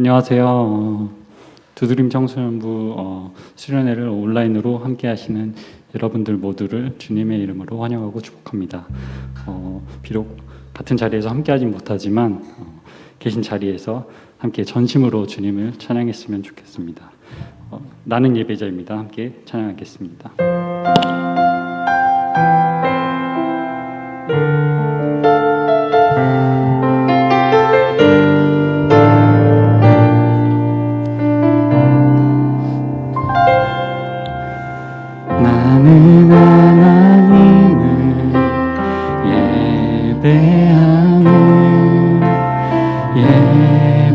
안녕하세요. 두드림 청소년부 수련회를 온라인으로 함께 하시는 여러분들 모두를 주님의 이름으로 환영하고 축복합니다. 비록 같은 자리에서 함께 하진 못하지만 계신 자리에서 함께 전심으로 주님을 찬양했으면 좋겠습니다. 나는 예배자입니다. 함께 찬양하겠습니다. 나는 하나님을 예배하는 예배자입니다.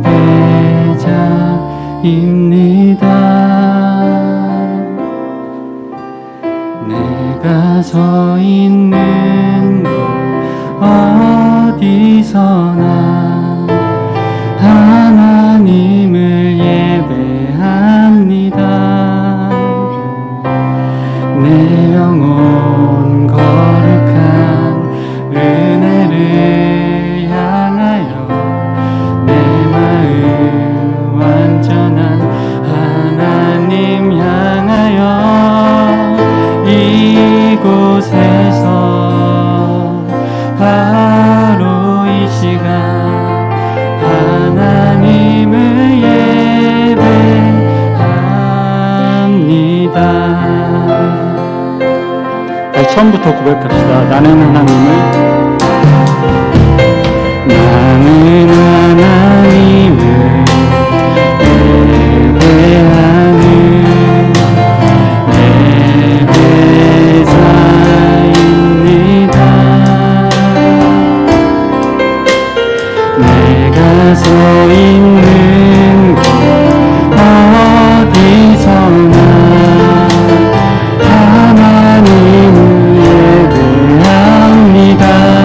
내가 서 있는 곳 어디서나 하나님을 예배합니다. 내 영혼 거룩한 은혜를 향하여 내 마음 완전한 하나님 향하여 이곳에서 바로 이 시간 하나님을 예배합니다. 처음부터 고백합시다. 나는 하나님을 예배하는 예배자입니다. 내가 서 있는 곳 어디서나 하나님을 예배합니다.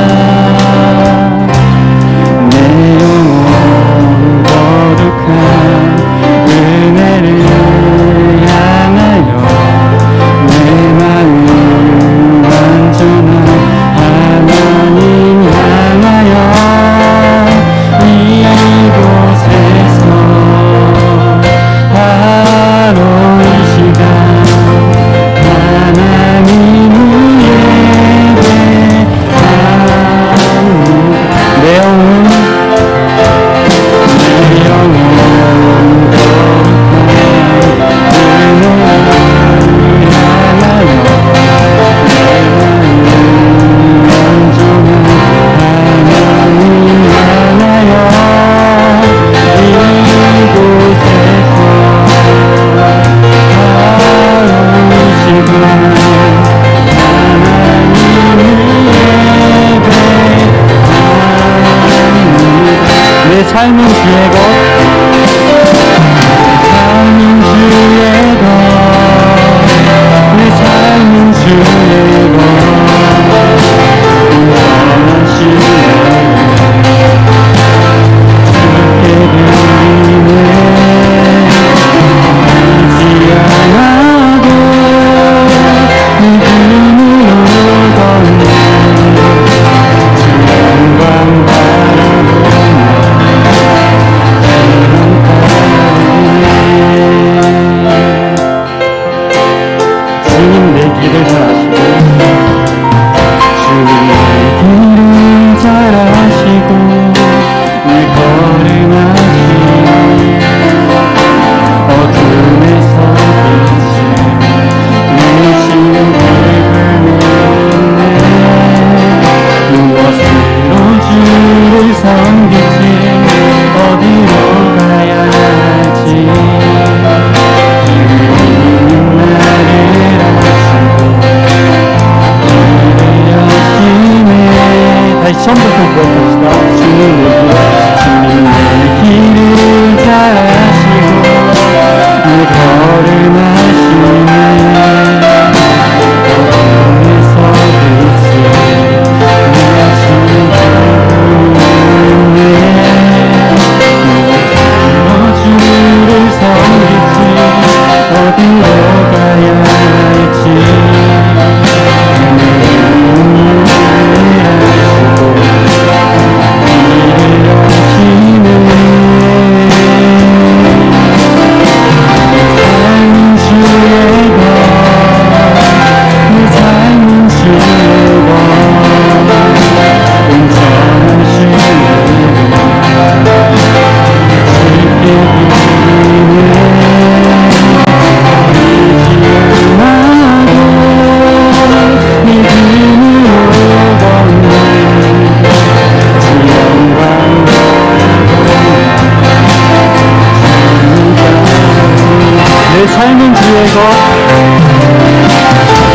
내 삶은 주의 것,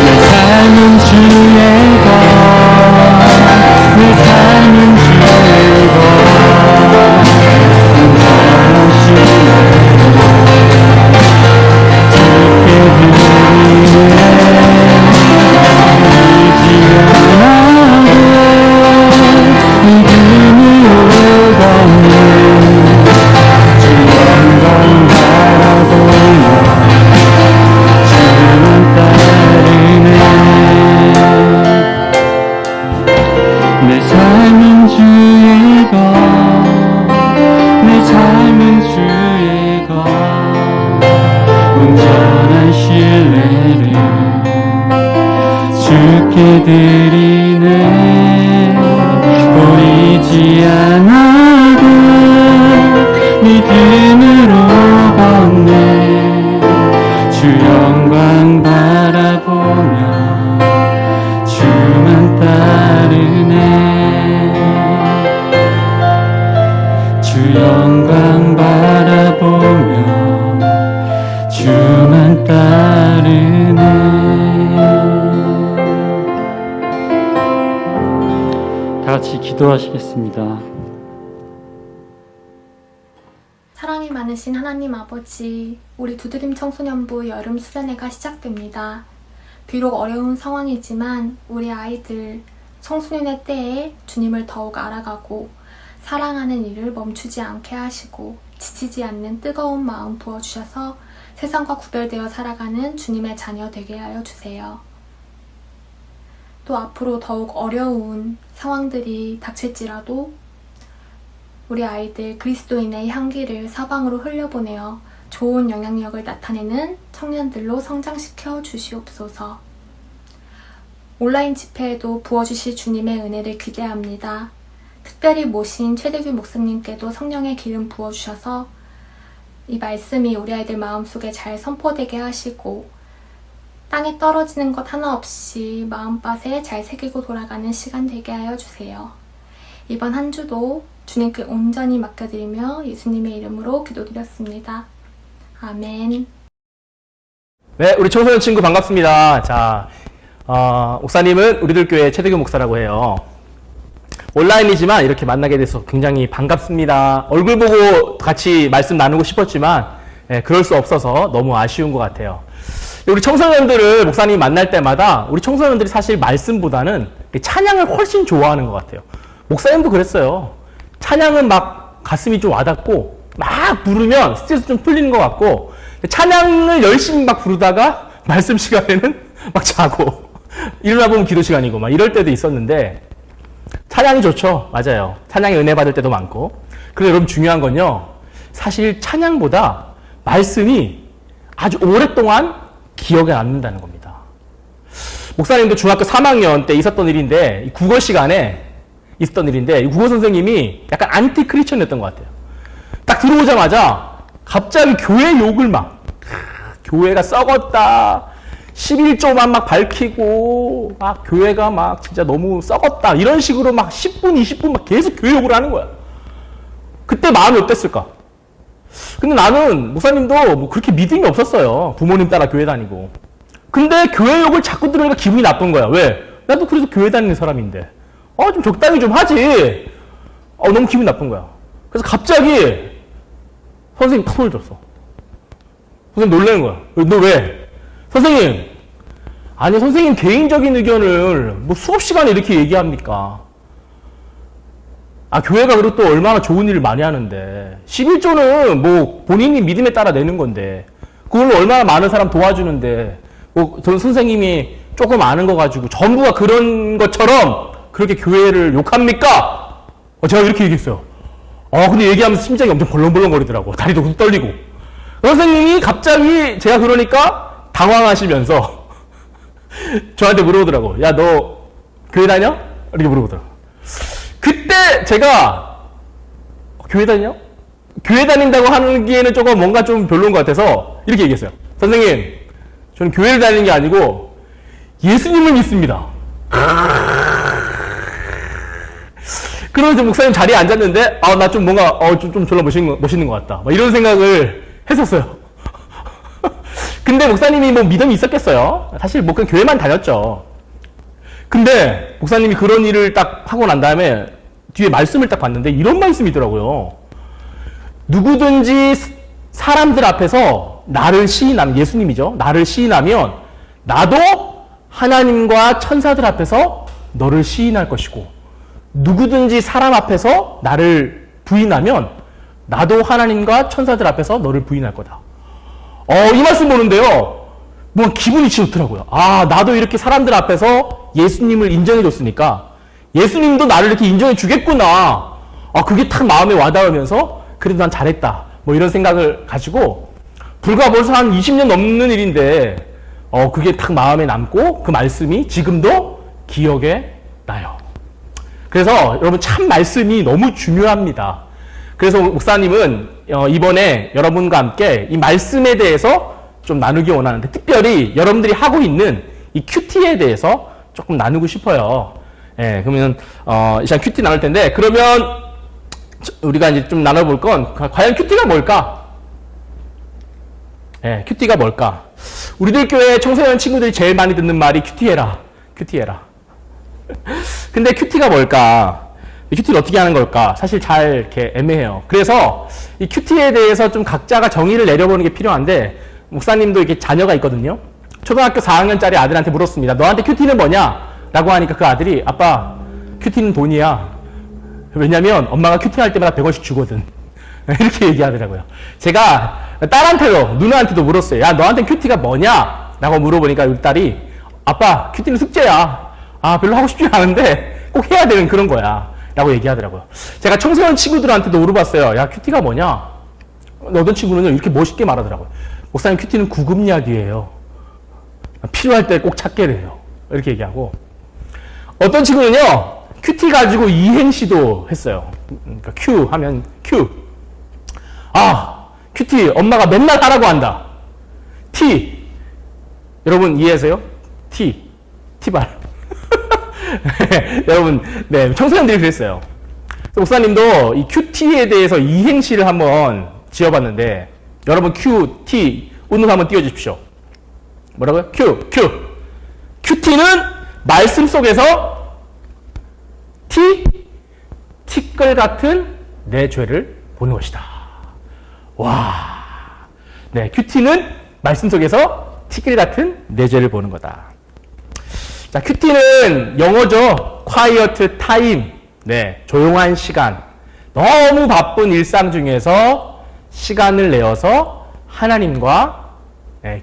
내 삶은 주의 것, 내 삶은 주의 것, 내 삶은 주의 것, 내 삶은 주의 것, 온전한 신뢰를 주께 드리네. 보이지 않아도 믿음으로 걷네. 주 영광 바라보며 주만 따르네. 주 영광 바라보며 주만 따르네. 다 같이 기도하시겠습니다. 사랑이 많으신 하나님 아버지, 우리 두드림 청소년부 여름 수련회가 시작됩니다. 비록 어려운 상황이지만 우리 아이들 청소년의 때에 주님을 더욱 알아가고 사랑하는 일을 멈추지 않게 하시고 지치지 않는 뜨거운 마음 부어주셔서 세상과 구별되어 살아가는 주님의 자녀 되게 하여 주세요. 또 앞으로 더욱 어려운 상황들이 닥칠지라도 우리 아이들 그리스도인의 향기를 사방으로 흘려보내어 좋은 영향력을 나타내는 청년들로 성장시켜 주시옵소서. 온라인 집회에도 부어주실 주님의 은혜를 기대합니다. 특별히 모신 최대규 목사님께도 성령의 기름 부어주셔서 이 말씀이 우리 아이들 마음속에 잘 선포되게 하시고 땅에 떨어지는 것 하나 없이 마음밭에 잘 새기고 돌아가는 시간 되게 하여 주세요. 이번 한 주도 주님께 온전히 맡겨드리며 예수님의 이름으로 기도드렸습니다. 아멘. 네, 우리 청소년 친구 반갑습니다. 자, 목사님은 우리들 교회 최대규 목사라고 해요. 온라인이지만 이렇게 만나게 돼서 굉장히 반갑습니다. 얼굴 보고 같이 말씀 나누고 싶었지만 그럴 수 없어서 너무 아쉬운 것 같아요. 우리 청소년들을 목사님이 만날 때마다 우리 청소년들이 사실 말씀보다는 찬양을 훨씬 좋아하는 것 같아요. 목사님도 그랬어요. 찬양은 막 가슴이 좀 와닿고 막 부르면 스트레스 좀 풀리는 것 같고 찬양을 열심히 막 부르다가 말씀 시간에는 막 자고 일어나 보면 기도 시간이고 막 이럴 때도 있었는데 찬양이 좋죠. 맞아요. 찬양에 은혜 받을 때도 많고. 그런데 여러분 중요한 건요. 사실 찬양보다 말씀이 아주 오랫동안 기억에 남는다는 겁니다. 목사님도 중학교 3학년 때 있었던 일인데 국어 시간에 있었던 일인데 국어 선생님이 약간 안티 크리스천이었던 것 같아요. 딱 들어오자마자 갑자기 교회 욕을 막 교회가 썩었다. 11조만 막 밝히고 막 교회가 막 진짜 너무 썩었다. 이런 식으로 막 10분, 20분 막 계속 교회 욕을 하는 거야. 그때 마음이 어땠을까? 근데 나는 목사님도 뭐 그렇게 믿음이 없었어요. 부모님 따라 교회 다니고. 근데 교회 욕을 자꾸 들으니까 기분이 나쁜 거야. 왜? 나도 그래도 교회 다니는 사람인데. 좀 적당히 좀 하지. 너무 기분이 나쁜 거야. 그래서 갑자기 선생님 탁 손을 줬어. 선생님 놀라는 거야. 너 왜? 선생님. 아니 선생님 개인적인 의견을 뭐 수업 시간에 이렇게 얘기합니까? 교회가 그리고 또 얼마나 좋은 일을 많이 하는데 11조는 뭐 본인이 믿음에 따라 내는 건데 그걸로 얼마나 많은 사람 도와주는데 뭐 전 선생님이 조금 아는 거 가지고 전부가 그런 것처럼 그렇게 교회를 욕합니까? 제가 이렇게 얘기했어요. 근데 얘기하면서 심장이 엄청 벌렁벌렁거리더라고. 다리도 훅 떨리고. 선생님이 갑자기 제가 그러니까 당황하시면서 저한테 물어보더라고. 야, 너 교회 다녀? 이렇게 물어보더라고. 그때 제가 교회 다니냐? 교회 다닌다고 하기에는 조금 뭔가 좀 별로인 것 같아서 이렇게 얘기했어요. 선생님, 저는 교회를 다니는 게 아니고 예수님을 믿습니다. 그러면서 목사님 자리에 앉았는데 나 좀 뭔가 좀 졸라 멋있는 것 같다. 막 이런 생각을 했었어요. 근데 목사님이 뭐 믿음이 있었겠어요? 사실 뭐 그냥 교회만 다녔죠. 근데 목사님이 그런 일을 딱 하고 난 다음에 뒤에 말씀을 딱 봤는데 이런 말씀이더라고요. 누구든지 사람들 앞에서 나를 시인하면, 예수님이죠. 나를 시인하면 나도 하나님과 천사들 앞에서 너를 시인할 것이고, 누구든지 사람 앞에서 나를 부인하면 나도 하나님과 천사들 앞에서 너를 부인할 거다. 이 말씀 보는데요. 뭐 기분이 좋더라고요. 아, 나도 이렇게 사람들 앞에서 예수님을 인정해 줬으니까 예수님도 나를 이렇게 인정해 주겠구나. 그게 탁 마음에 와닿으면서 그래도 난 잘했다. 뭐 이런 생각을 가지고 불과 벌써 한 20년 넘는 일인데 그게 탁 마음에 남고 그 말씀이 지금도 기억에 나요. 그래서 여러분 참 말씀이 너무 중요합니다. 그래서 목사님은 이번에 여러분과 함께 이 말씀에 대해서 좀 나누기 원하는데, 특별히 여러분들이 하고 있는 이 큐티에 대해서 조금 나누고 싶어요. 예, 그러면 이제 큐티 나눌 텐데, 그러면 우리가 이제 좀 나눠볼 건 과연 큐티가 뭘까? 예, 큐티가 뭘까? 우리들 교회 청소년 친구들이 제일 많이 듣는 말이 큐티해라, 큐티해라. 근데 큐티가 뭘까? 이 큐티를 어떻게 하는 걸까? 사실 잘 이렇게 애매해요. 그래서 이 큐티에 대해서 좀 각자가 정의를 내려보는 게 필요한데, 목사님도 이렇게 자녀가 있거든요. 초등학교 4학년짜리 아들한테 물었습니다. 너한테 큐티는 뭐냐? 라고 하니까 그 아들이, 아빠, 큐티는 돈이야. 왜냐면 엄마가 큐티할 때마다 100원씩 주거든. 이렇게 얘기하더라고요. 제가 딸한테도, 누나한테도 물었어요. 야, 너한테 큐티가 뭐냐? 라고 물어보니까 우리 딸이, 아빠, 큐티는 숙제야. 별로 하고 싶지 않은데 꼭 해야 되는 그런 거야. 라고 얘기하더라고요. 제가 청소년 친구들한테도 물어봤어요. 야, 큐티가 뭐냐? 어떤 친구는요, 이렇게 멋있게 말하더라고요. 목사님, 큐티는 구급약이에요. 필요할 때 꼭 찾게 돼요. 이렇게 얘기하고. 어떤 친구는요, 큐티 가지고 이행시도 했어요. 그러니까 큐 하면 큐. 큐티 엄마가 맨날 하라고 한다. 티. 여러분 이해하세요? 티발. 여러분, 네, 청소년들이 그랬어요. 목사님도 이 큐티에 대해서 이행시를 한번 지어봤는데, 여러분 큐티 운동 한번 띄워주십시오. 뭐라고요? 큐티는 말씀 속에서 티끌 같은 내 죄를 보는 것이다. 와, 네, 큐티는 말씀 속에서 티끌 같은 내 죄를 보는 거다. 자, 큐티는 영어죠. quiet time. 네, 조용한 시간. 너무 바쁜 일상 중에서 시간을 내어서 하나님과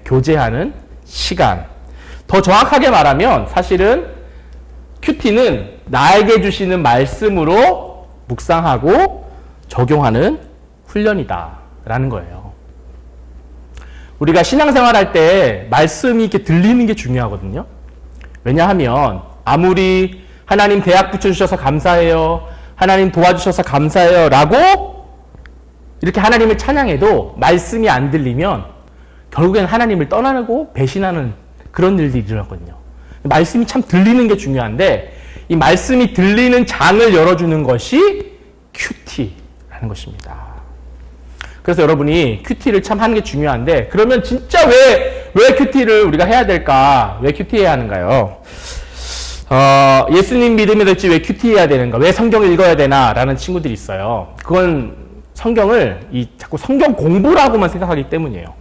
교제하는 시간. 더 정확하게 말하면 사실은 큐티는 나에게 주시는 말씀으로 묵상하고 적용하는 훈련이다 라는 거예요. 우리가 신앙생활 할 때 말씀이 이렇게 들리는 게 중요하거든요. 왜냐하면 아무리 하나님 대학 붙여주셔서 감사해요, 하나님 도와주셔서 감사해요 라고 이렇게 하나님을 찬양해도 말씀이 안 들리면 결국엔 하나님을 떠나고 배신하는 그런 일들이 일어나거든요. 말씀이 참 들리는 게 중요한데, 이 말씀이 들리는 장을 열어주는 것이 큐티라는 것입니다. 그래서 여러분이 큐티를 참 하는 게 중요한데, 그러면 진짜 왜 큐티를 우리가 해야 될까? 왜 큐티해야 하는가요? 예수님 믿음이 될지 왜 큐티해야 되는가? 왜 성경을 읽어야 되나? 라는 친구들이 있어요. 그건 성경을 자꾸 성경 공부라고만 생각하기 때문이에요.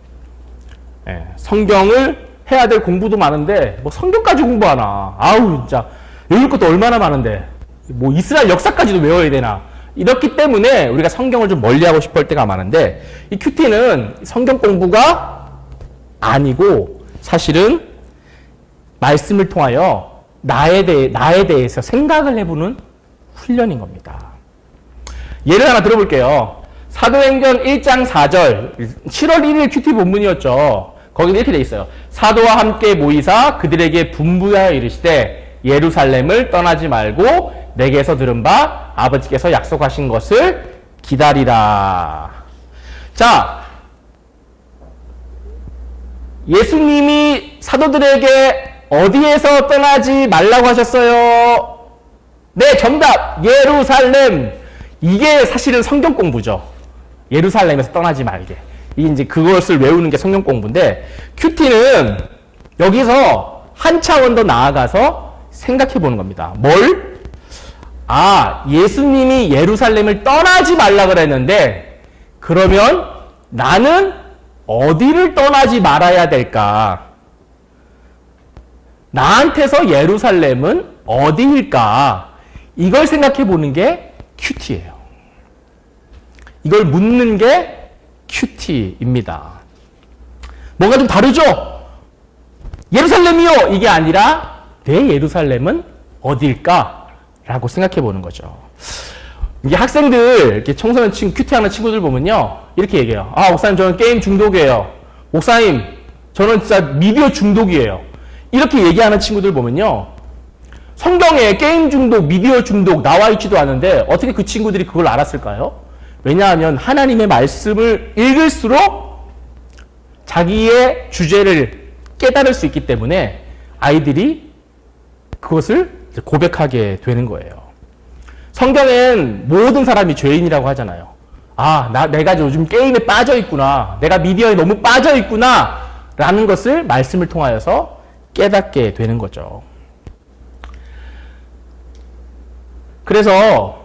예, 성경을 해야 될 공부도 많은데 뭐 성경까지 공부하나? 아우 진짜 외울 것도 얼마나 많은데 뭐 이스라엘 역사까지도 외워야 되나? 이렇기 때문에 우리가 성경을 좀 멀리하고 싶어 할 때가 많은데, 이 큐티는 성경 공부가 아니고 사실은 말씀을 통하여 나에 대해서 생각을 해보는 훈련인 겁니다. 예를 하나 들어볼게요. 사도행전 1장 4절, 7월 1일 큐티 본문이었죠. 거기는 이렇게 돼 있어요. 사도와 함께 모이사 그들에게 분부하여 이르시되 예루살렘을 떠나지 말고 내게서 들은 바 아버지께서 약속하신 것을 기다리라. 자, 예수님이 사도들에게 어디에서 떠나지 말라고 하셨어요? 네, 정답! 예루살렘! 이게 사실은 성경 공부죠. 예루살렘에서 떠나지 말게. 이제 그것을 외우는 게 성경 공부인데, 큐티는 여기서 한 차원 더 나아가서 생각해 보는 겁니다. 뭘? 예수님이 예루살렘을 떠나지 말라 그랬는데, 그러면 나는 어디를 떠나지 말아야 될까? 나한테서 예루살렘은 어디일까? 이걸 생각해 보는 게 큐티예요. 이걸 묻는 게 큐티입니다. 뭔가 좀 다르죠? 예루살렘이요! 이게 아니라 내 예루살렘은 어디일까? 라고 생각해 보는 거죠. 이게 학생들, 이렇게 청소년 친구, 큐티하는 친구들 보면요. 이렇게 얘기해요. 목사님, 저는 게임 중독이에요. 목사님, 저는 진짜 미디어 중독이에요. 이렇게 얘기하는 친구들 보면요. 성경에 게임 중독, 미디어 중독 나와 있지도 않은데 어떻게 그 친구들이 그걸 알았을까요? 왜냐하면 하나님의 말씀을 읽을수록 자기의 주제를 깨달을 수 있기 때문에 아이들이 그것을 고백하게 되는 거예요. 성경엔 모든 사람이 죄인이라고 하잖아요. 내가 요즘 게임에 빠져 있구나. 내가 미디어에 너무 빠져 있구나. 라는 것을 말씀을 통하여서 깨닫게 되는 거죠. 그래서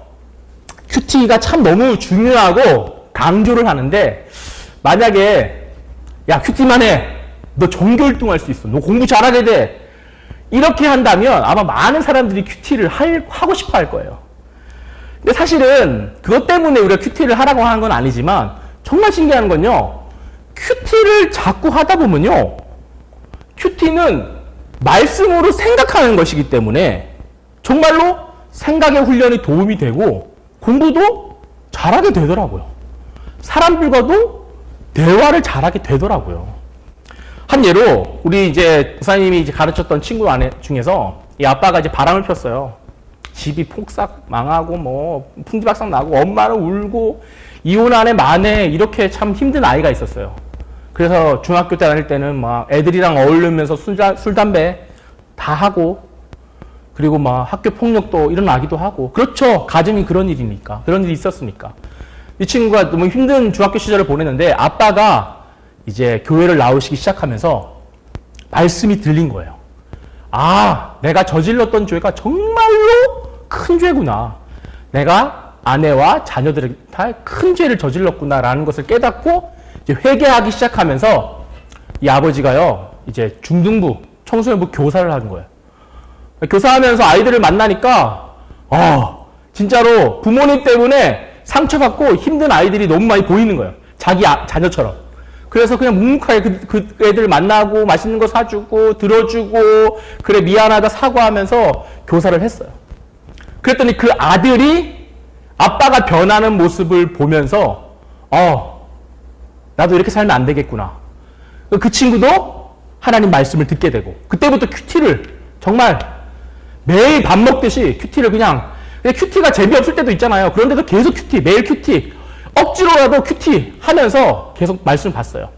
큐티가 참 너무 중요하고 강조를 하는데, 만약에 큐티만 해. 너 전교 1등 할 수 있어. 너 공부 잘하게 돼. 이렇게 한다면 아마 많은 사람들이 큐티를 하고 싶어 할 거예요. 근데 사실은 그것 때문에 우리가 큐티를 하라고 하는 건 아니지만, 정말 신기한 건요. 큐티를 자꾸 하다 보면요. 큐티는 말씀으로 생각하는 것이기 때문에 정말로 생각의 훈련이 도움이 되고 공부도 잘하게 되더라고요. 사람들과도 대화를 잘하게 되더라고요. 한 예로 우리 이제 목사님이 이제 가르쳤던 친구 중에서 이 아빠가 이제 바람을 폈어요. 집이 폭삭 망하고 뭐 풍지박산 나고 엄마는 울고 이혼 안에 만에 이렇게 참 힘든 아이가 있었어요. 그래서 중학교 때 다닐 때는 막 애들이랑 어울리면서 술 담배 다 하고, 그리고 막 학교 폭력도 일어나기도 하고. 그렇죠. 가정이 그런 일이니까. 그런 일이 있었으니까. 이 친구가 너무 힘든 중학교 시절을 보냈는데 아빠가 이제 교회를 나오시기 시작하면서 말씀이 들린 거예요. 내가 저질렀던 죄가 정말로 큰 죄구나. 내가 아내와 자녀들에게 큰 죄를 저질렀구나라는 것을 깨닫고 이제 회개하기 시작하면서 이 아버지가요, 이제 중등부, 청소년부 교사를 하는 거예요. 교사하면서 아이들을 만나니까, 진짜로 부모님 때문에 상처받고 힘든 아이들이 너무 많이 보이는 거예요. 자기 자녀처럼. 그래서 그냥 묵묵하게 그 애들 만나고 맛있는 거 사주고 들어주고 그래 미안하다 사과하면서 교사를 했어요. 그랬더니 그 아들이 아빠가 변하는 모습을 보면서 나도 이렇게 살면 안 되겠구나. 그 친구도 하나님 말씀을 듣게 되고, 그때부터 큐티를 정말 매일 밥 먹듯이 큐티를 큐티가 재미없을 때도 있잖아요. 그런데도 계속 매일 큐티, 억지로라도 큐티 하면서 계속 말씀을 봤어요.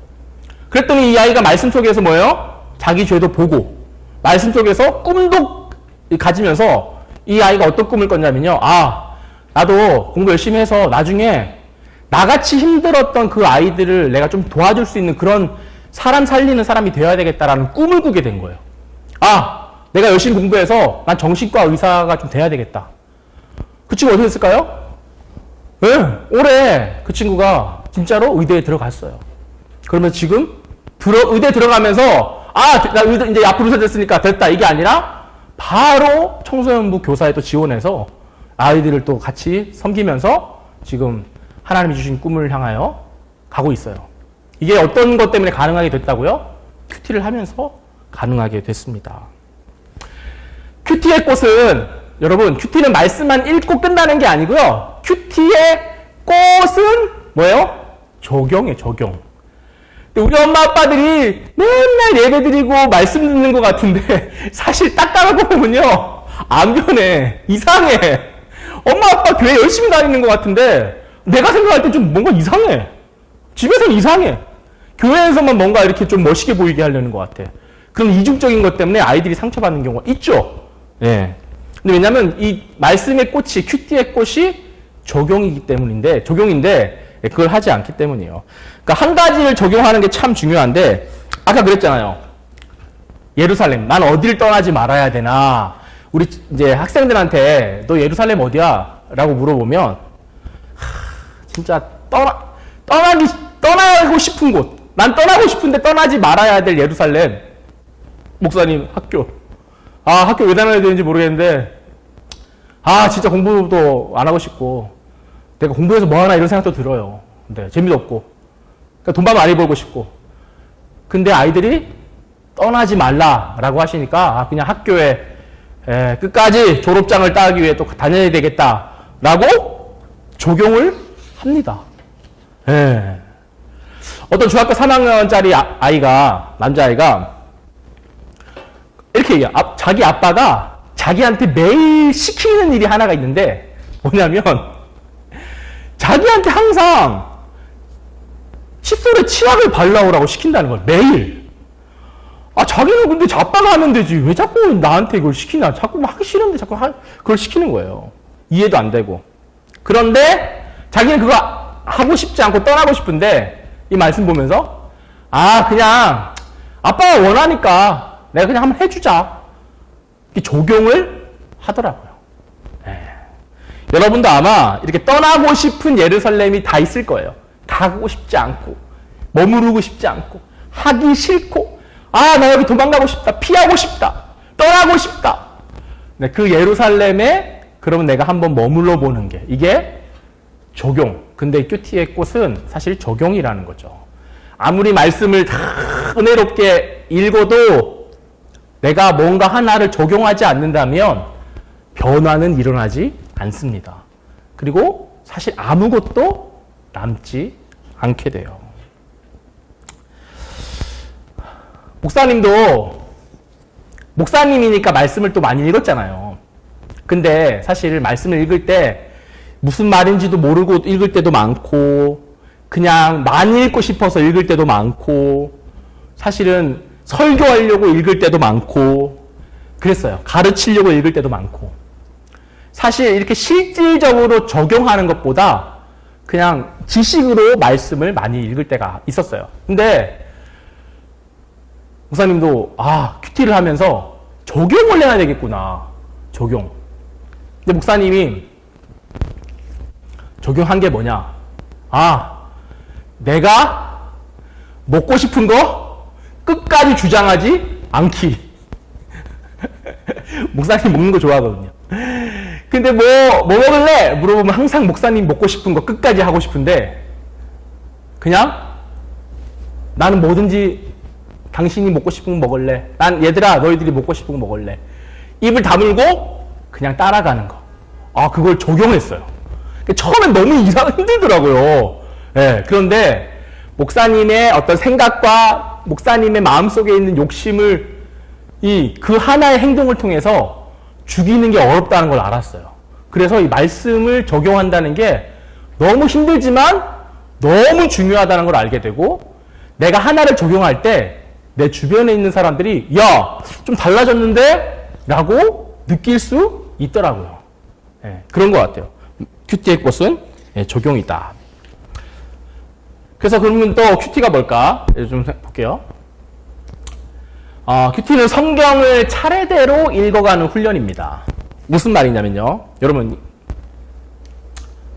그랬더니 이 아이가 말씀 속에서 뭐예요? 자기 죄도 보고, 말씀 속에서 꿈도 가지면서 이 아이가 어떤 꿈을 꿨냐면요. 나도 공부 열심히 해서 나중에 나같이 힘들었던 그 아이들을 내가 좀 도와줄 수 있는 그런 사람 살리는 사람이 되어야 되겠다라는 꿈을 꾸게 된 거예요. 내가 열심히 공부해서 난 정신과 의사가 좀 돼야 되겠다. 그 친구 어떻게 됐을까요? 올해 그 친구가 진짜로 의대에 들어갔어요. 그러면 지금 의대 들어가면서 나 의대 이제 앞으로 의사 됐으니까 됐다 이게 아니라 바로 청소년부 교사에 또 지원해서 아이들을 또 같이 섬기면서 지금 하나님이 주신 꿈을 향하여 가고 있어요. 이게 어떤 것 때문에 가능하게 됐다고요? 큐티를 하면서 가능하게 됐습니다. 큐티의 꽃은, 여러분, 큐티는 말씀만 읽고 끝나는 게 아니고요. 큐티의 꽃은 뭐예요? 적용이에요, 적용. 우리 엄마 아빠들이 맨날 예배 드리고 말씀 듣는 것 같은데 사실 딱 따라보면요, 안 변해. 이상해. 엄마 아빠 교회 열심히 다니는 것 같은데 내가 생각할 때 좀 뭔가 이상해. 집에서는 이상해. 교회에서만 뭔가 이렇게 좀 멋있게 보이게 하려는 것 같아. 그런 이중적인 것 때문에 아이들이 상처받는 경우가 있죠. 네. 근데 왜냐면 이 말씀의 꽃이, 큐티의 꽃이 적용인데 그걸 하지 않기 때문이에요. 그러니까 한 가지를 적용하는 게 참 중요한데, 아까 그랬잖아요. 예루살렘, 난 어디를 떠나지 말아야 되나? 우리 이제 학생들한테 너 예루살렘 어디야? 라고 물어보면, 진짜 떠나고 싶은 곳. 난 떠나고 싶은데 떠나지 말아야 될 예루살렘. 목사님, 학교. 학교 왜 다녀야 되는지 모르겠는데, 진짜 공부도 안 하고 싶고, 내가 공부해서 뭐 하나 이런 생각도 들어요. 근데 재미도 없고. 그러니까 돈만 많이 벌고 싶고. 근데 아이들이 떠나지 말라라고 하시니까, 그냥 학교에 끝까지 졸업장을 따기 위해 또 다녀야 되겠다라고 적용을 합니다. 어떤 중학교 3학년짜리 아이가, 남자아이가, 이렇게 얘기해요. 자기 아빠가 자기한테 매일 시키는 일이 하나가 있는데, 뭐냐면, 자기한테 항상 칫솔에 치약을 발라오라고 시킨다는 걸, 매일. 자기는 근데 아빠가 하면 되지. 왜 자꾸 나한테 이걸 시키나? 자꾸 하기 싫은데 자꾸 그걸 시키는 거예요. 이해도 안 되고. 그런데 자기는 그거 하고 싶지 않고 떠나고 싶은데, 이 말씀 보면서, 그냥 아빠가 원하니까 내가 그냥 한번 해주자. 적용을 하더라고요. 여러분도 아마 이렇게 떠나고 싶은 예루살렘이 다 있을 거예요. 가고 싶지 않고, 머무르고 싶지 않고, 하기 싫고, 나 여기 도망가고 싶다, 피하고 싶다, 떠나고 싶다. 그 예루살렘에 그러면 내가 한번 머물러 보는 게, 이게 적용. 근데 큐티의 꽃은 사실 적용이라는 거죠. 아무리 말씀을 다 은혜롭게 읽어도 내가 뭔가 하나를 적용하지 않는다면 변화는 일어나지 않습니다. 그리고 사실 아무것도 남지 않게 돼요. 목사님이니까 말씀을 또 많이 읽었잖아요. 근데 사실 말씀을 읽을 때 무슨 말인지도 모르고 읽을 때도 많고, 그냥 많이 읽고 싶어서 읽을 때도 많고, 사실은 설교하려고 읽을 때도 많고, 그랬어요. 가르치려고 읽을 때도 많고. 사실 이렇게 실질적으로 적용하는 것보다 그냥 지식으로 말씀을 많이 읽을 때가 있었어요. 근데 목사님도 큐티를 하면서 적용을 해야 되겠구나. 적용. 근데 목사님이 적용한 게 뭐냐? 내가 먹고 싶은 거 끝까지 주장하지 않기. 목사님 먹는 거 좋아하거든요. 근데 뭐 먹을래? 물어보면 항상 목사님 먹고 싶은 거 끝까지 하고 싶은데, 그냥 나는 뭐든지 당신이 먹고 싶은 거 먹을래. 난 얘들아 너희들이 먹고 싶은 거 먹을래. 입을 다물고 그냥 따라가는 거. 그걸 적용했어요. 처음엔 너무 힘들더라고요. 그런데 목사님의 어떤 생각과 목사님의 마음속에 있는 욕심을 그 하나의 행동을 통해서 죽이는 게 어렵다는 걸 알았어요. 그래서 이 말씀을 적용한다는 게 너무 힘들지만 너무 중요하다는 걸 알게 되고, 내가 하나를 적용할 때 내 주변에 있는 사람들이 좀 달라졌는데? 라고 느낄 수 있더라고요. 그런 것 같아요. 큐티의 꽃은 적용이다. 그래서 그러면 또 큐티가 뭘까? 좀 볼게요. 큐티는 성경을 차례대로 읽어가는 훈련입니다. 무슨 말이냐면요. 여러분,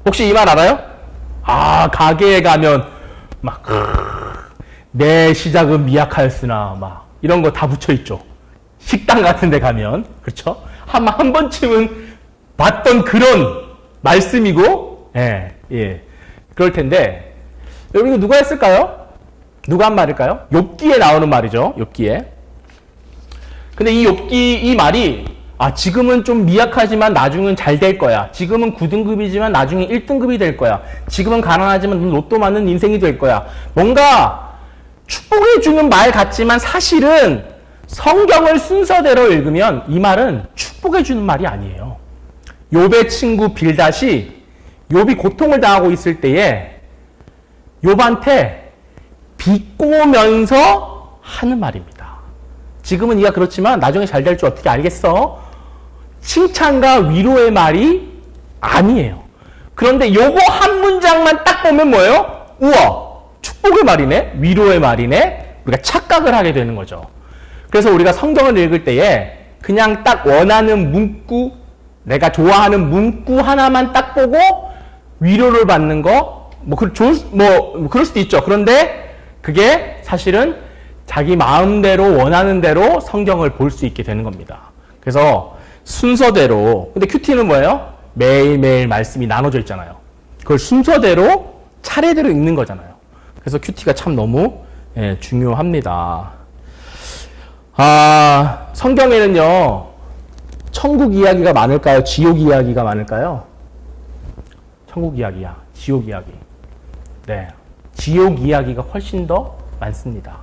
혹시 이 말 알아요? 가게에 가면 내 시작은 미약하였으나 이런 거 다 붙여있죠. 식당 같은 데 가면. 그렇죠? 한 번쯤은 봤던 그런 말씀이고, 그럴 텐데, 여러분 이거 누가 했을까요? 누가 한 말일까요? 욥기에 나오는 말이죠. 욥기에. 근데 이 말이 지금은 좀 미약하지만 나중은 잘 될 거야. 지금은 9등급이지만 나중에 1등급이 될 거야. 지금은 가난하지만 로또 맞는 인생이 될 거야. 뭔가 축복해주는 말 같지만 사실은 성경을 순서대로 읽으면 이 말은 축복해주는 말이 아니에요. 욥의 친구 빌닷이 욥이 고통을 당하고 있을 때에 욥한테 비꼬면서 하는 말입니다. 지금은 네가 그렇지만 나중에 잘 될 줄 어떻게 알겠어? 칭찬과 위로의 말이 아니에요. 그런데 요거 한 문장만 딱 보면 뭐예요? 우와, 축복의 말이네? 위로의 말이네? 우리가 착각을 하게 되는 거죠. 그래서 우리가 성경을 읽을 때에 그냥 딱 원하는 문구, 내가 좋아하는 문구 하나만 딱 보고 위로를 받는 거, 그럴 수도 있죠. 그런데 그게 사실은 자기 마음대로 원하는 대로 성경을 볼 수 있게 되는 겁니다. 그래서 순서대로, 근데 큐티는 뭐예요? 매일매일 말씀이 나눠져 있잖아요. 그걸 순서대로 차례대로 읽는 거잖아요. 그래서 큐티가 참 너무 중요합니다. 성경에는요, 천국 이야기가 많을까요? 지옥 이야기가 많을까요? 천국 이야기야, 지옥 이야기. 네, 지옥 이야기가 훨씬 더 많습니다.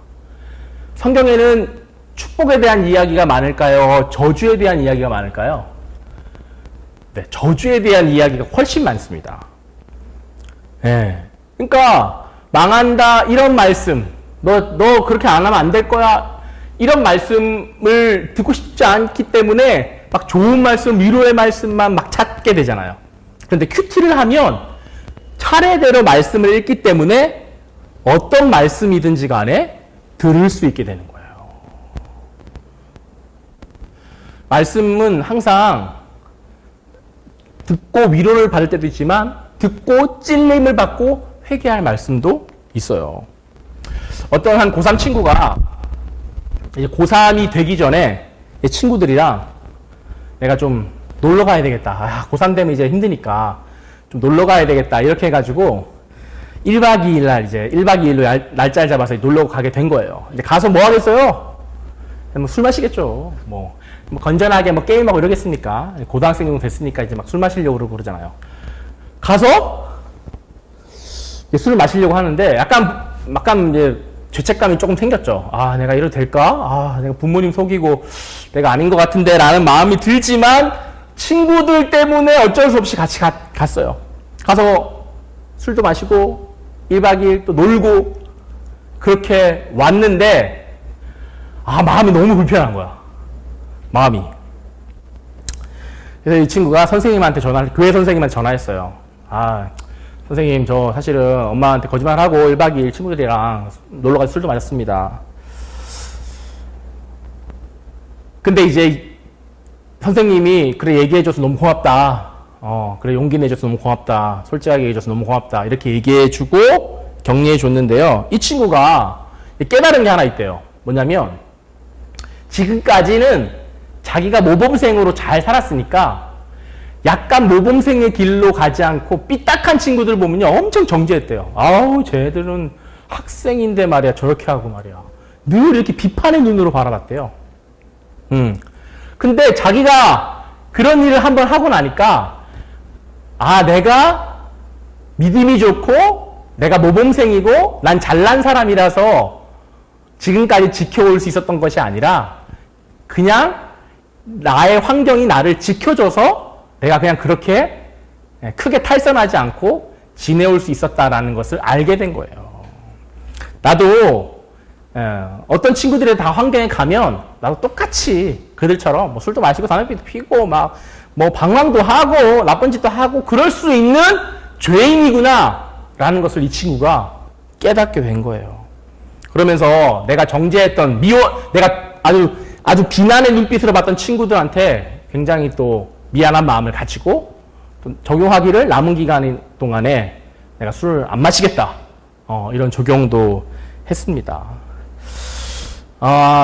성경에는 축복에 대한 이야기가 많을까요? 저주에 대한 이야기가 많을까요? 네, 저주에 대한 이야기가 훨씬 많습니다. 네. 그러니까 망한다 이런 말씀, 너 그렇게 안 하면 안 될 거야 이런 말씀을 듣고 싶지 않기 때문에 막 좋은 말씀, 위로의 말씀만 막 찾게 되잖아요. 그런데 큐티를 하면 차례대로 말씀을 읽기 때문에 어떤 말씀이든지 간에 들을 수 있게 되는 거예요. 말씀은 항상 듣고 위로를 받을 때도 있지만 듣고 찔림을 받고 회개할 말씀도 있어요. 어떤 한 고3 친구가 이제 고3이 되기 전에 친구들이랑 내가 좀 놀러 가야 되겠다. 고3 되면 이제 힘드니까 좀 놀러 가야 되겠다. 이렇게 해가지고 1박 2일 날 이제 1박 2일로 날짜를 잡아서 놀러 가게 된 거예요. 이제 가서 뭐 하겠어요? 뭐 술 마시겠죠. 뭐 건전하게 뭐 게임하고 이러겠습니까? 고등학생 정도 됐으니까 이제 막 술 마시려고 그러잖아요. 가서 술을 마시려고 하는데 약간 이제 죄책감이 조금 생겼죠. 내가 이래도 될까? 내가 부모님 속이고 내가 아닌 것 같은데 라는 마음이 들지만 친구들 때문에 어쩔 수 없이 같이 갔어요. 가서 술도 마시고 1박 2일 또 놀고 그렇게 왔는데 마음이 너무 불편한 거야. 마음이. 그래서 이 친구가 선생님한테 교회 선생님한테 전화했어요. 선생님, 저 사실은 엄마한테 거짓말하고 1박 2일 친구들이랑 놀러가서 술도 마셨습니다. 근데 이제 선생님이 그래 얘기해줘서 너무 고맙다. 그래 용기 내줘서 너무 고맙다. 솔직하게 얘기해줘서 너무 고맙다. 이렇게 얘기해주고 격려해줬는데요. 이 친구가 깨달은 게 하나 있대요. 뭐냐면 지금까지는 자기가 모범생으로 잘 살았으니까 약간 모범생의 길로 가지 않고 삐딱한 친구들 보면요 엄청 정죄했대요. 쟤들은 학생인데 말이야 저렇게 하고 말이야 늘 이렇게 비판의 눈으로 바라봤대요. 근데 자기가 그런 일을 한번 하고 나니까 내가 믿음이 좋고 내가 모범생이고 난 잘난 사람이라서 지금까지 지켜올 수 있었던 것이 아니라 그냥 나의 환경이 나를 지켜줘서 내가 그냥 그렇게 크게 탈선하지 않고 지내올 수 있었다라는 것을 알게 된 거예요. 나도 어떤 친구들이 다 환경에 가면 나도 똑같이 그들처럼 뭐 술도 마시고 담배도 피고 막 뭐 방황도 하고 나쁜 짓도 하고 그럴 수 있는 죄인이구나 라는 것을 이 친구가 깨닫게 된 거예요. 그러면서 내가 정죄했던 내가 아주 비난의 눈빛으로 봤던 친구들한테 굉장히 또 미안한 마음을 가지고 또 적용하기를 남은 기간 동안에 내가 술을 안 마시겠다. 이런 적용도 했습니다.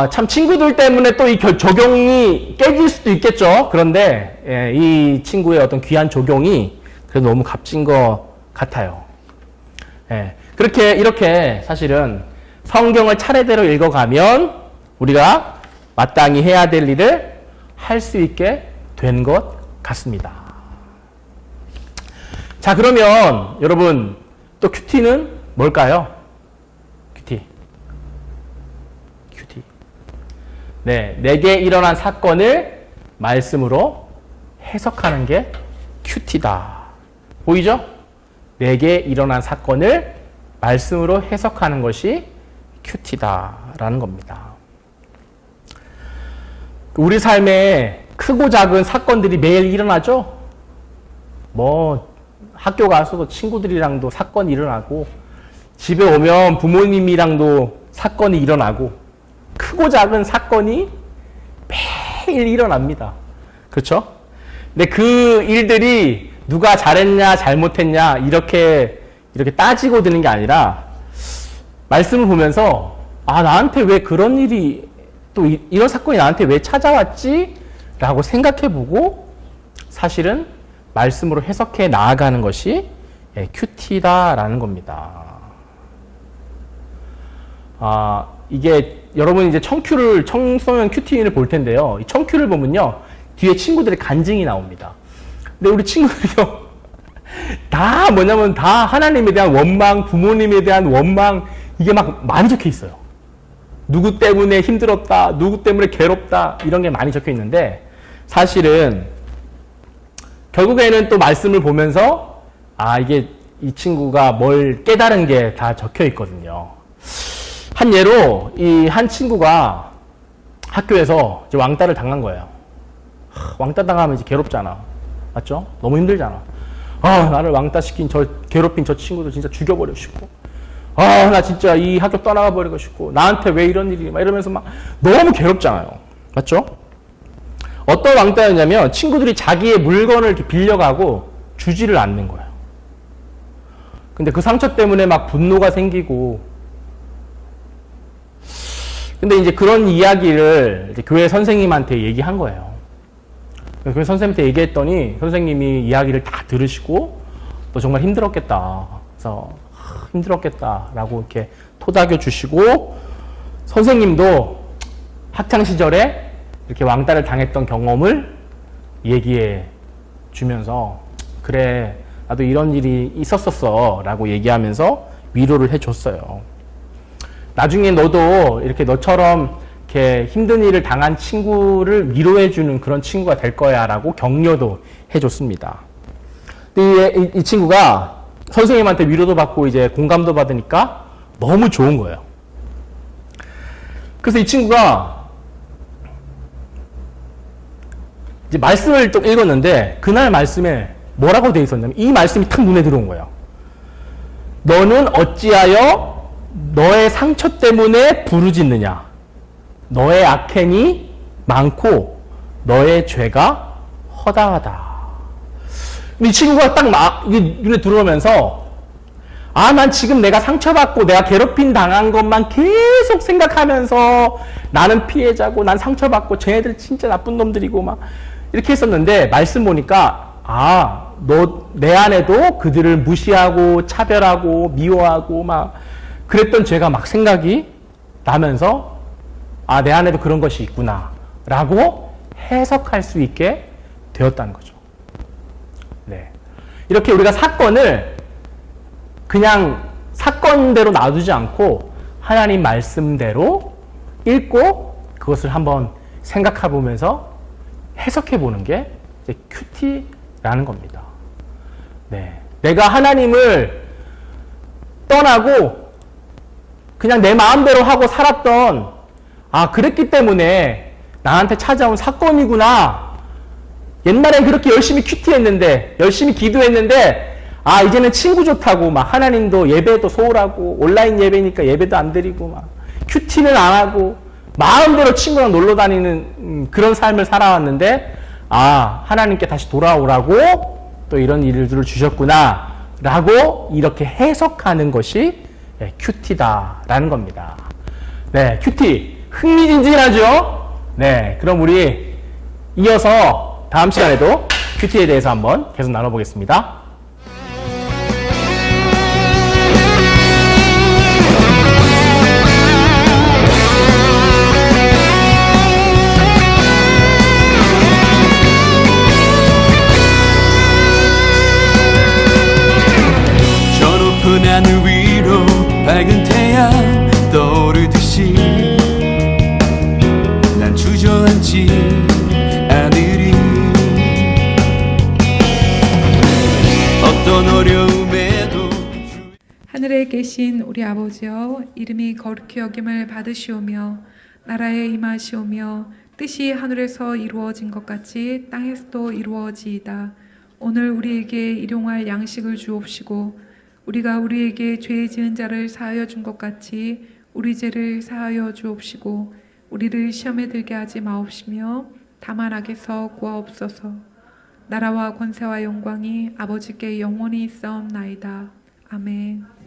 참 친구들 때문에 또 이 적용이 깨질 수도 있겠죠. 그런데 이 친구의 어떤 귀한 적용이 그래도 너무 값진 것 같아요. 이렇게 사실은 성경을 차례대로 읽어가면 우리가 마땅히 해야 될 일을 할 수 있게 된 것 같습니다. 자, 그러면 여러분 또 큐티는 뭘까요? 큐티. 네, 내게 일어난 사건을 말씀으로 해석하는 게 큐티다. 보이죠? 내게 일어난 사건을 말씀으로 해석하는 것이 큐티다라는 겁니다. 우리 삶에 크고 작은 사건들이 매일 일어나죠? 학교 가서도 친구들이랑도 사건이 일어나고, 집에 오면 부모님이랑도 사건이 일어나고, 크고 작은 사건이 매일 일어납니다. 그렇죠? 근데 그 일들이 누가 잘했냐, 잘못했냐, 이렇게 따지고 드는 게 아니라, 말씀을 보면서, 아, 나한테 왜 그런 일이, 또 이런 사건이 나한테 왜 찾아왔지? 라고 생각해보고, 사실은 말씀으로 해석해 나아가는 것이 큐티다라는 겁니다. 이게 여러분 이제 청소년 큐티인을 볼 텐데요. 이 청큐를 보면요. 뒤에 친구들의 간증이 나옵니다. 근데 우리 친구들이요. 다 뭐냐면 다 하나님에 대한 원망, 부모님에 대한 원망, 이게 막 많이 적혀 있어요. 누구 때문에 힘들었다, 누구 때문에 괴롭다, 이런 게 많이 적혀 있는데, 사실은 결국에는 또 말씀을 보면서 이게 이 친구가 뭘 깨달은 게 다 적혀 있거든요. 한 예로 이 한 친구가 학교에서 이제 왕따를 당한 거예요. 왕따 당하면 이제 괴롭잖아. 맞죠? 너무 힘들잖아. 나를 왕따 시킨 괴롭힌 저 친구도 진짜 죽여버리고 싶고, 나 진짜 이 학교 떠나가 버리고 싶고, 나한테 왜 이런 일이, 막 이러면서 막 너무 괴롭잖아요. 맞죠? 어떤 왕따였냐면 친구들이 자기의 물건을 이렇게 빌려가고 주지를 않는 거예요. 근데 그 상처 때문에 막 분노가 생기고, 근데 이제 그런 이야기를 이제 교회 선생님한테 얘기한 거예요. 교회 선생님한테 얘기했더니 선생님이 이야기를 다 들으시고, 너 정말 힘들었겠다. 그래서 힘들었겠다라고 이렇게 토닥여 주시고, 선생님도 학창 시절에 이렇게 왕따를 당했던 경험을 얘기해 주면서, 그래, 나도 이런 일이 있었었어 라고 얘기하면서 위로를 해줬어요. 나중에 너도 이렇게 너처럼 이렇게 힘든 일을 당한 친구를 위로해주는 그런 친구가 될 거야 라고 격려도 해줬습니다. 근데 이 친구가 선생님한테 위로도 받고 이제 공감도 받으니까 너무 좋은 거예요. 그래서 이 친구가 이제 말씀을 또 읽었는데, 그날 말씀에 뭐라고 되어 있었냐면 이 말씀이 탁 눈에 들어온 거예요. 너는 어찌하여 너의 상처 때문에 부르짖느냐? 너의 악행이 많고 너의 죄가 허다하다. 이 친구가 딱 이게 눈에 들어오면서, 난 지금 내가 상처받고 내가 괴롭힘 당한 것만 계속 생각하면서 나는 피해자고 난 상처받고 쟤네들 진짜 나쁜 놈들이고 막 이렇게 했었는데, 말씀 보니까 너 내 안에도 그들을 무시하고 차별하고 미워하고 막 그랬던 죄가 막 생각이 나면서, 내 안에도 그런 것이 있구나 라고 해석할 수 있게 되었다는 거죠. 네. 이렇게 우리가 사건을 그냥 사건대로 놔두지 않고 하나님 말씀대로 읽고 그것을 한번 생각해 보면서 해석해 보는 게 이제 큐티라는 겁니다. 네. 내가 하나님을 떠나고 그냥 내 마음대로 하고 살았던, 그랬기 때문에 나한테 찾아온 사건이구나. 옛날엔 그렇게 열심히 큐티했는데, 열심히 기도했는데, 이제는 친구 좋다고 막 하나님도 예배도 소홀하고 온라인 예배니까 예배도 안 드리고 막 큐티는 안 하고 마음대로 친구랑 놀러 다니는 그런 삶을 살아왔는데, 하나님께 다시 돌아오라고 또 이런 일들을 주셨구나 라고 이렇게 해석하는 것이 큐티다라는 겁니다. 네, 큐티 흥미진진하죠? 네, 그럼 우리 이어서 다음 시간에도 큐티에 대해서 한번 계속 나눠보겠습니다. 저 하늘 위로 밝은 태양 떠오르듯이 난 주저앉지 않으리. 어떤 어려움에도 하늘에 계신 우리 아버지여, 이름이 거룩히 여김을 받으시오며 나라에 임하시오며 뜻이 하늘에서 이루어진 것 같이 땅에서도 이루어지이다. 오늘 우리에게 일용할 양식을 주옵시고 우리가 우리에게 죄 지은 자를 사하여 준 것 같이 우리 죄를 사하여 주옵시고 우리를 시험에 들게 하지 마옵시며 다만 악에서 구하옵소서. 나라와 권세와 영광이 아버지께 영원히 있사옵나이다. 아멘.